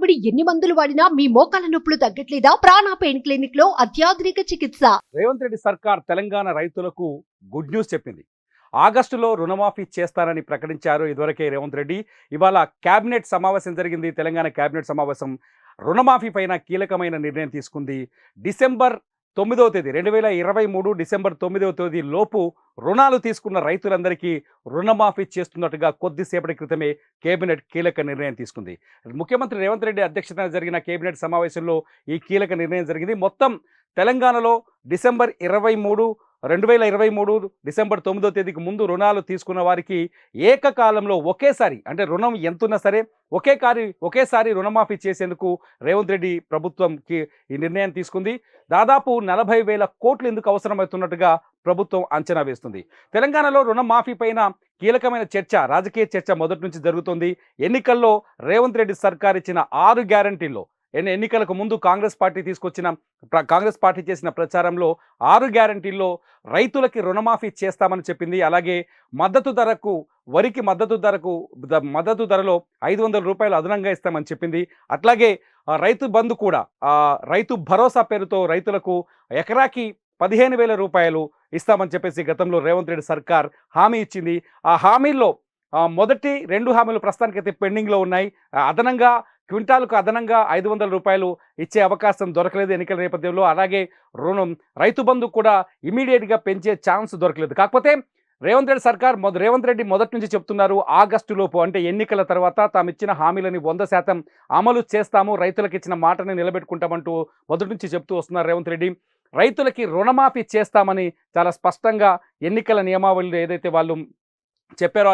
తరబడి ఎన్ని మందులు వాడినా మీ మోకాల నొప్పులు తగ్గట్లేదా? ప్రాణ పెయిన్ క్లినిక్ లో అత్యాధునిక చికిత్స. రేవంత్ రెడ్డి సర్కార్ తెలంగాణ రైతులకు గుడ్ న్యూస్ చెప్పింది. ఆగస్టులో రుణమాఫీ చేస్తారని ప్రకటించారు ఇదివరకే రేవంత్ రెడ్డి. ఇవాళ కేబినెట్ సమావేశం జరిగింది. తెలంగాణ కేబినెట్ సమావేశం రుణమాఫీ పైన కీలకమైన నిర్ణయం తీసుకుంది. డిసెంబర్ 9వ తేదీ 2023 డిసెంబర్ 9వ తేదీ లోపు రుణాలు తీసుకున్న రైతులందరికీ రుణమాఫీ చేస్తున్నట్టుగా కొద్దిసేపటి క్రితమే కేబినెట్ కీలక నిర్ణయం తీసుకుంది. ముఖ్యమంత్రి రేవంత్ రెడ్డి అధ్యక్షతన జరిగిన కేబినెట్ సమావేశంలో ఈ కీలక నిర్ణయం జరిగింది. మొత్తం తెలంగాణలో డిసెంబర్ 2023 డిసెంబర్ 9వ తేదీకి ముందు రుణాలు తీసుకున్న వారికి ఏకకాలంలో ఒకేసారి, అంటే రుణం ఎంతున్నా సరే ఒకేసారి రుణమాఫీ చేసేందుకు రేవంత్ రెడ్డి ప్రభుత్వంకి ఈ నిర్ణయం తీసుకుంది. దాదాపు 40,000 కోట్లు ఎందుకు అవసరమవుతున్నట్టుగా ప్రభుత్వం అంచనా వేస్తుంది. తెలంగాణలో రుణమాఫీ పైన కీలకమైన చర్చ, రాజకీయ చర్చ మొదటి నుంచి జరుగుతుంది. ఎన్నికల్లో రేవంత్ రెడ్డి సర్కార్ ఇచ్చిన 6 గ్యారంటీల్లో, ఎన్నికలకు ముందు కాంగ్రెస్ పార్టీ చేసిన ప్రచారంలో 6 గ్యారంటీల్లో రైతులకి రుణమాఫీ చేస్తామని చెప్పింది. అలాగే వరికి మద్దతు ధరలో 500 రూపాయలు అదనంగా ఇస్తామని చెప్పింది. అట్లాగే రైతు బంధు కూడా, రైతు భరోసా పేరుతో రైతులకు ఎకరాకి 15,000 రూపాయలు ఇస్తామని చెప్పేసి గతంలో రేవంత్ రెడ్డి సర్కార్ హామీ ఇచ్చింది. ఆ హామీల్లో మొదటి 2 హామీలు ప్రస్తుతానికైతే పెండింగ్లో ఉన్నాయి. క్వింటాలకు అదనంగా 500 రూపాయలు ఇచ్చే అవకాశం దొరకలేదు ఎన్నికల నేపథ్యంలో. అలాగే రైతు బంధు కూడా ఇమీడియట్గా పెంచే ఛాన్స్ దొరకలేదు. కాకపోతే రేవంత్ రెడ్డి మొదటి నుంచి చెప్తున్నారు, ఆగస్టు లోపు, అంటే ఎన్నికల తర్వాత తాము ఇచ్చిన హామీలని 100% అమలు చేస్తాము, రైతులకు ఇచ్చిన మాటని నిలబెట్టుకుంటామంటూ మొదటి నుంచి చెప్తూ వస్తున్నారు రేవంత్ రెడ్డి. రైతులకి రుణమాఫీ చేస్తామని చాలా స్పష్టంగా ఎన్నికల నియమావళిలో ఏదైతే వాళ్ళు చెప్పారో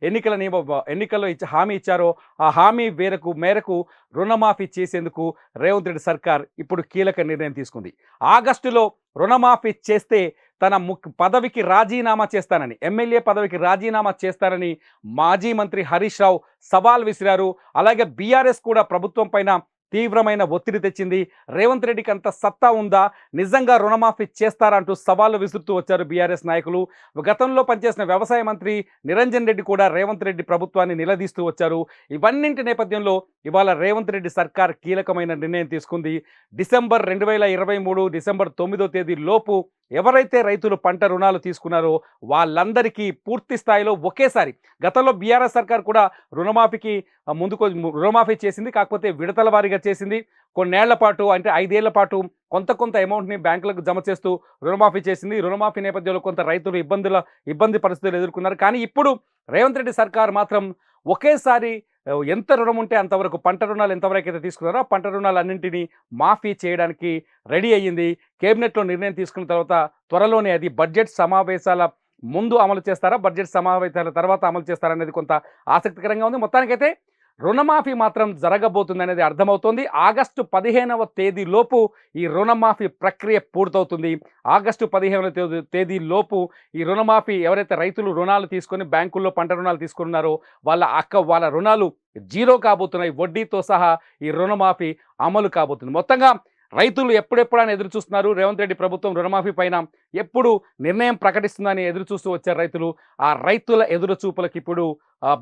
ఎన్నికల్లో హామీ ఇచ్చారో ఆ హామీ మేరకు రుణమాఫీ చేసేందుకు రేవంత్ రెడ్డి సర్కార్ ఇప్పుడు కీలక నిర్ణయం తీసుకుంది. ఆగస్టులో రుణమాఫీ చేస్తే తన పదవికి రాజీనామా చేస్తానని, ఎమ్మెల్యే పదవికి రాజీనామా చేస్తానని మాజీ మంత్రి హరీష్ రావు సవాల్ విసిరారు. అలాగే బీఆర్ఎస్ కూడా ప్రభుత్వం పైన తీవ్రమైన ఒత్తిడి తెచ్చింది. రేవంత్ రెడ్డికి అంత సత్తా ఉందా, నిజంగా రుణమాఫీ చేస్తారంటూ సవాళ్లు విసురుతూ వచ్చారు బీఆర్ఎస్ నాయకులు. గతంలో పనిచేసిన వ్యవసాయ మంత్రి నిరంజన్ రెడ్డి కూడా రేవంత్ రెడ్డి ప్రభుత్వాన్ని నిలదీస్తూ వచ్చారు. ఇవన్నింటి నేపథ్యంలో ఇవాళ రేవంత్ రెడ్డి సర్కార్ కీలకమైన నిర్ణయం తీసుకుంది. డిసెంబర్ 2023 డిసెంబర్ 9వ తేదీ లోపు ఎవరైతే రైతులు పంట రుణాలు తీసుకున్నారో వాళ్ళందరికీ పూర్తి స్థాయిలో ఒకేసారి, గతంలో బీఆర్ఎస్ సర్కార్ కూడా రుణమాఫీ చేసింది, కాకపోతే విడతల వారీగా చేసింది. కొన్నేళ్ల పాటు, అంటే 5 ఏళ్ల పాటు కొంత అమౌంట్ని బ్యాంకులకు జమ చేస్తూ రుణమాఫీ చేసింది. రుణమాఫీ నేపథ్యంలో కొంత రైతులు ఇబ్బంది పరిస్థితులు ఎదుర్కొన్నారు. కానీ ఇప్పుడు రేవంత్ రెడ్డి సర్కార్ మాత్రం ఒకేసారి ఎంత రుణం ఉంటే అంతవరకు, పంట రుణాలు ఎంతవరకు అయితే తీసుకున్నారో పంట రుణాలన్నింటినీ మాఫీ చేయడానికి రెడీ అయ్యింది. కేబినెట్లో నిర్ణయం తీసుకున్న తర్వాత త్వరలోనే అది బడ్జెట్ సమావేశాల ముందు అమలు చేస్తారా, బడ్జెట్ సమావేశాల తర్వాత అమలు చేస్తారా అనేది కొంత ఆసక్తికరంగా ఉంది. మొత్తానికైతే రుణమాఫీ మాత్రం జరగబోతుంది అనేది అర్థమవుతోంది. ఆగస్టు 15వ తేదీ లోపు ఈ రుణమాఫీ ప్రక్రియ పూర్తవుతుంది. ఆగస్టు 15వ తేదీ లోపు ఈ రుణమాఫీ, ఎవరైతే రైతులు రుణాలు తీసుకొని బ్యాంకుల్లో పంట రుణాలు తీసుకున్నారో వాళ్ళ రుణాలు జీరో కాబోతున్నాయి. వడ్డీతో సహా ఈ రుణమాఫీ అమలు కాబోతుంది. మొత్తంగా రైతులు ఎప్పుడెప్పుడని ఎదురు చూస్తున్నారు. రేవంత్ రెడ్డి ప్రభుత్వం రుణమాఫీ పైన ఎప్పుడు నిర్ణయం ప్రకటిస్తుందని ఎదురు చూస్తూ వచ్చారు రైతులు. ఆ రైతుల ఎదురు చూపులకు ఇప్పుడు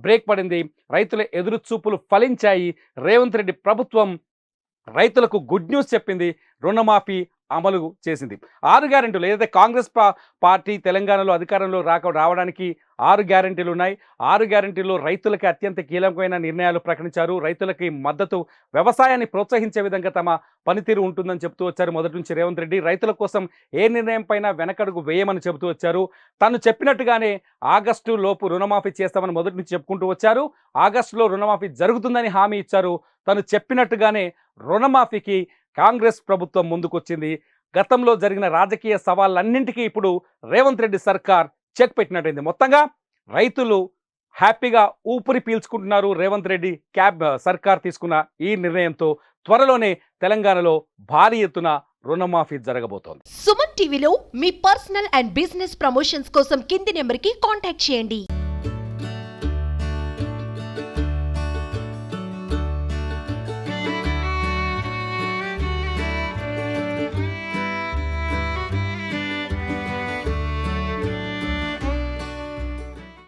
బ్రేక్ పడింది. రైతుల ఎదురు చూపులు ఫలించాయి. రేవంత్ రెడ్డి ప్రభుత్వం రైతులకు గుడ్ న్యూస్ చెప్పింది, రుణమాఫీ అమలు చేసింది. 6 గ్యారెంటీలు, ఏదైతే కాంగ్రెస్ పార్టీ తెలంగాణలో అధికారంలో రావడానికి 6 గ్యారెంటీలు ఉన్నాయి. 6 గ్యారెంటీల్లో రైతులకి అత్యంత కీలకమైన నిర్ణయాలు ప్రకటించారు. రైతులకి మద్దతు, వ్యవసాయాన్ని ప్రోత్సహించే విధంగా తమ పనితీరు ఉంటుందని చెప్తూ వచ్చారు మొదటి నుంచి రేవంత్ రెడ్డి. రైతుల కోసం ఏ నిర్ణయం పైన వెనకడుగు వేయమని చెబుతూ వచ్చారు. తను చెప్పినట్టుగానే ఆగస్టు లోపు రుణమాఫీ చేస్తామని మొదటి నుంచి చెప్పుకుంటూ వచ్చారు. ఆగస్టులో రుణమాఫీ జరుగుతుందని హామీ ఇచ్చారు. తను చెప్పినట్టుగానే రుణమాఫీకి కాంగ్రెస్ ప్రభుత్వం ముందుకొచ్చింది. గతంలో జరిగిన రాజకీయ సవాళ్ళన్నింటికీ ఇప్పుడు రేవంత్ రెడ్డి సర్కార్ చెక్ పెట్టినట్టయింది. మొత్తంగా రైతులు హ్యాపీగా ఊపిరి పీల్చుకుంటున్నారు. రేవంత్ రెడ్డి సర్కార్ తీసుకున్న ఈ నిర్ణయంతో త్వరలోనే తెలంగాణలో భారీ ఎత్తున రుణమాఫీ జరగబోతోంది. సుమన్ టీవీలో మీ పర్సనల్ అండ్ బిజినెస్ ప్రమోషన్స్ కోసం కింది నెంబర్కి కాంటాక్ట్ చేయండి.